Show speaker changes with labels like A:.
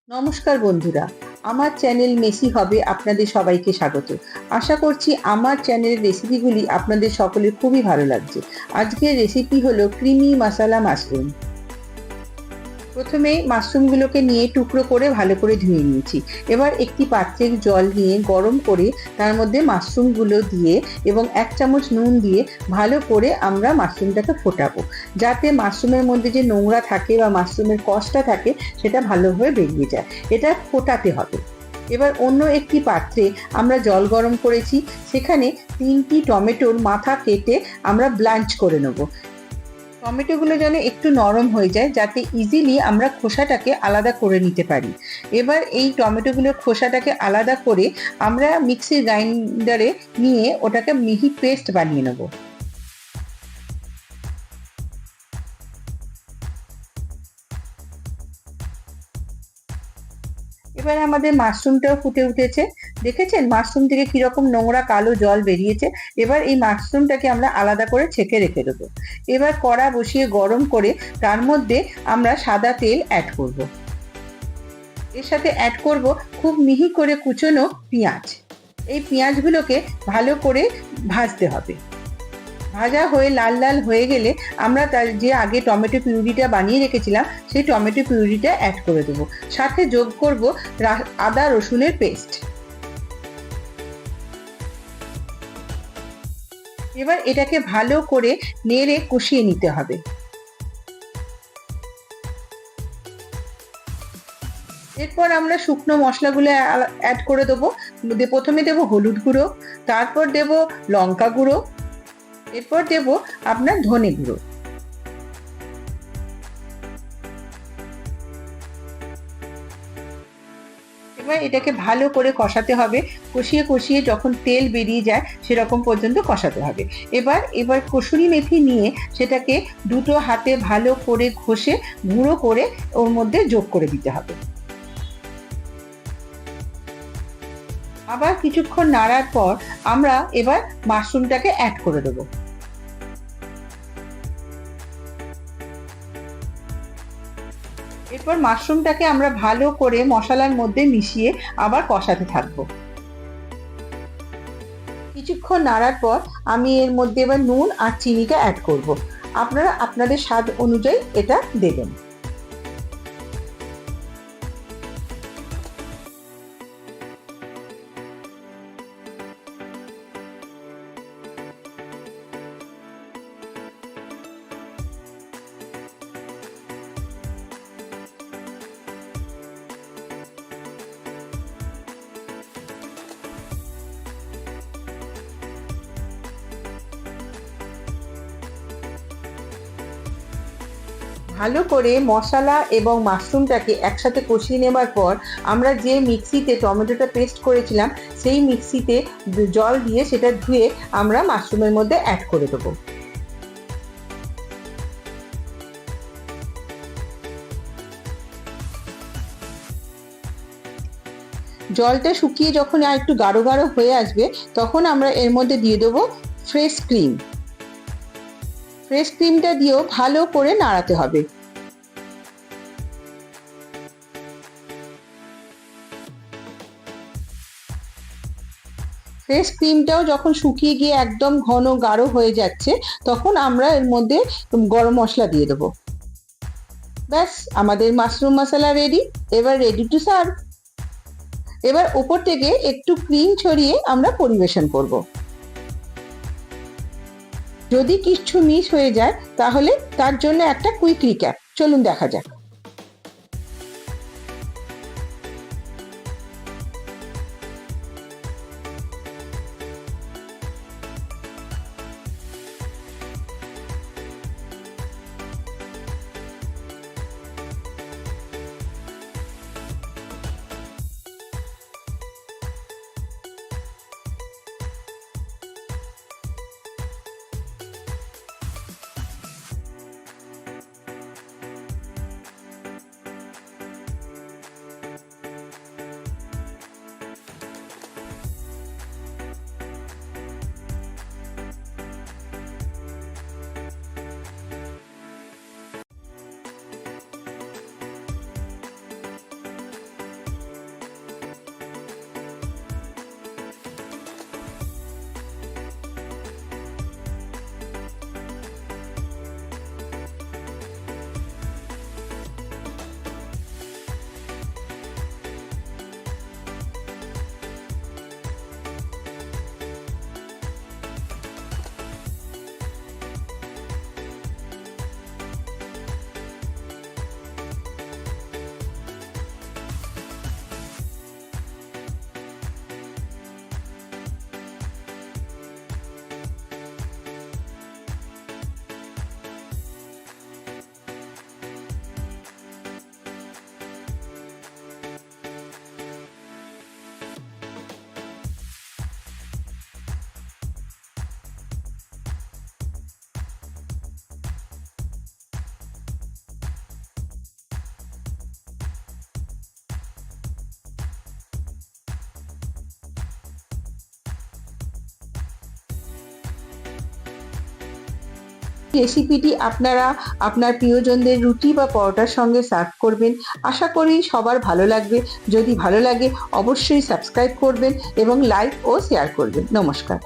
A: নমস্কার বন্ধুরা, আমার চ্যানেল মেসি হবে আপনাদের সবাইকে স্বাগত। আশা করছি আমার চ্যানেলের রেসিপিগুলি আপনাদের সকলের খুবই ভালো লাগছে। আজকের রেসিপি হলো ক্রিমি মশলা মাশরুম। প্রথমে মাশরুমগুলোকে নিয়ে টুকরো করে ভালো করে ধুয়ে নিয়েছি। এবার একটি পাত্রের জল নিয়ে গরম করে তার মধ্যে মাশরুমগুলো দিয়ে এবং 1 চামচ নুন দিয়ে ভালো করে আমরা মাশরুমটাকে ফোটাবো, যাতে মাশরুমের মধ্যে যে নোংরা থাকে বা মাশরুমের কষটা থাকে সেটা ভালোভাবে বেরিয়ে যায়। এটা ফোটাতে হবে। এবার অন্য একটি পাত্রে আমরা জল গরম করেছি, সেখানে 3টি টমেটোর মাথা কেটে আমরা ব্লাঞ্চ করে নেব। টমেটোগুলো যেন একটু নরম হয়ে যায়, যাতে ইজিলি আমরা খোসাটাকে আলাদা করে নিতে পারি। এবার এই টমেটোগুলোর খোসাটাকে আলাদা করে আমরা মিক্সির গ্রাইন্ডারে নিয়ে ওটাকে মিহি পেস্ট বানিয়ে নেব। এবার আমাদের মাশরুমটাও ফুটে উঠেছে। দেখেছেন মাশরুম থেকে কিরকম নোংরা কালো জল বেরিয়েছে। এবার এই মাশরুমটাকে আমরা আলাদা করে ছেঁকে রেখে দেবো। এবার কড়া বসিয়ে গরম করে তার মধ্যে আমরা সাদা তেল অ্যাড করব। এর সাথে অ্যাড করব খুব মিহি করে কুচনো পেঁয়াজ। এই পেঁয়াজগুলোকে ভালো করে ভাজতে হবে। ভাজা হয়ে লাল লাল হয়ে গেলে আমরা তার যে আগে টমেটো পিউরিটা বানিয়ে রেখেছিলাম সেই টমেটো পিউরিটা অ্যাড করে দেবো। সাথে যোগ করব আদা রসুনের পেস্ট। এবার এটাকে ভালো করে নেড়ে কষিয়ে নিতে হবে। এরপর আমরা শুকনো মশলাগুলো অ্যাড করে দেবো। প্রথমে দেবো হলুদ গুঁড়ো, তারপর দেবো লঙ্কা গুঁড়ো, এরপর দেবো আপনার ধনে গুঁড়ো। এবার এটাকে ভালো করে কষাতে হবে। কষিয়ে কষিয়ে যখন তেল বেরিয়ে যায় সেরকম পর্যন্ত কষাতে হবে। এবার কসুরি মেথি নিয়ে সেটাকে দুটো হাতে ভালো করে ঘষে গুঁড়ো করে ওর মধ্যে যোগ করে দিতে হবে। আবার কিছুক্ষণ নাড়ার পর আমরা এবার মাশরুমটাকে অ্যাড করে দেবো। এরপর মাশরুমটাকে আমরা ভালো করে মশলার মধ্যে মিশিয়ে আবার কষাতে থাকবো। কিছুক্ষণ নাড়ার পর আমি এর মধ্যে এবার নুন আর চিনিটা অ্যাড করব। আপনারা আপনাদের স্বাদ অনুযায়ী এটা দেবেন। ভালো করে মশলা এবং মাশরুমটাকে একসাথে কষিয়ে নেবার পর আমরা যে মিক্সিতে টমেটোটা পেস্ট করেছিলাম সেই মিক্সিতে জল দিয়ে সেটা ধুয়ে আমরা মাশরুমের মধ্যে অ্যাড করে দেবো। জলটা শুকিয়ে যখন আর একটু গাঢ় গাঢ় হয়ে আসবে তখন আমরা এর মধ্যে দিয়ে দেবো ফ্রেশ ক্রিম। ফ্রেশ ক্রিমটা দিয়েও ভালো করে নাড়াতে হবে। ফ্রেশ ক্রিমটাও যখন শুকিয়ে গিয়ে একদম ঘন গাঢ় হয়ে যাচ্ছে তখন আমরা এর মধ্যে গরম মশলা দিয়ে দেবো। ব্যাস, আমাদের মাশরুম মশলা রেডি। এবার রেডি টু সার্ভ। এবার ওপর থেকে একটু ক্রিম ছড়িয়ে আমরা পরিবেশন করব। যদি কিছু মিস হয়ে যায় তাহলে তার জন্য একটা কুইক রিক্যাপ, চলুন দেখা যাক। রেসিপিটি আপনারা আপনার প্রিয়জনদের রুটি বা পরোটার সঙ্গে সার্ভ করবেন। আশা করি সবার ভালো লাগবে। যদি ভালো লাগে অবশ্যই সাবস্ক্রাইব করবেন এবং লাইক ও শেয়ার করবেন। নমস্কার।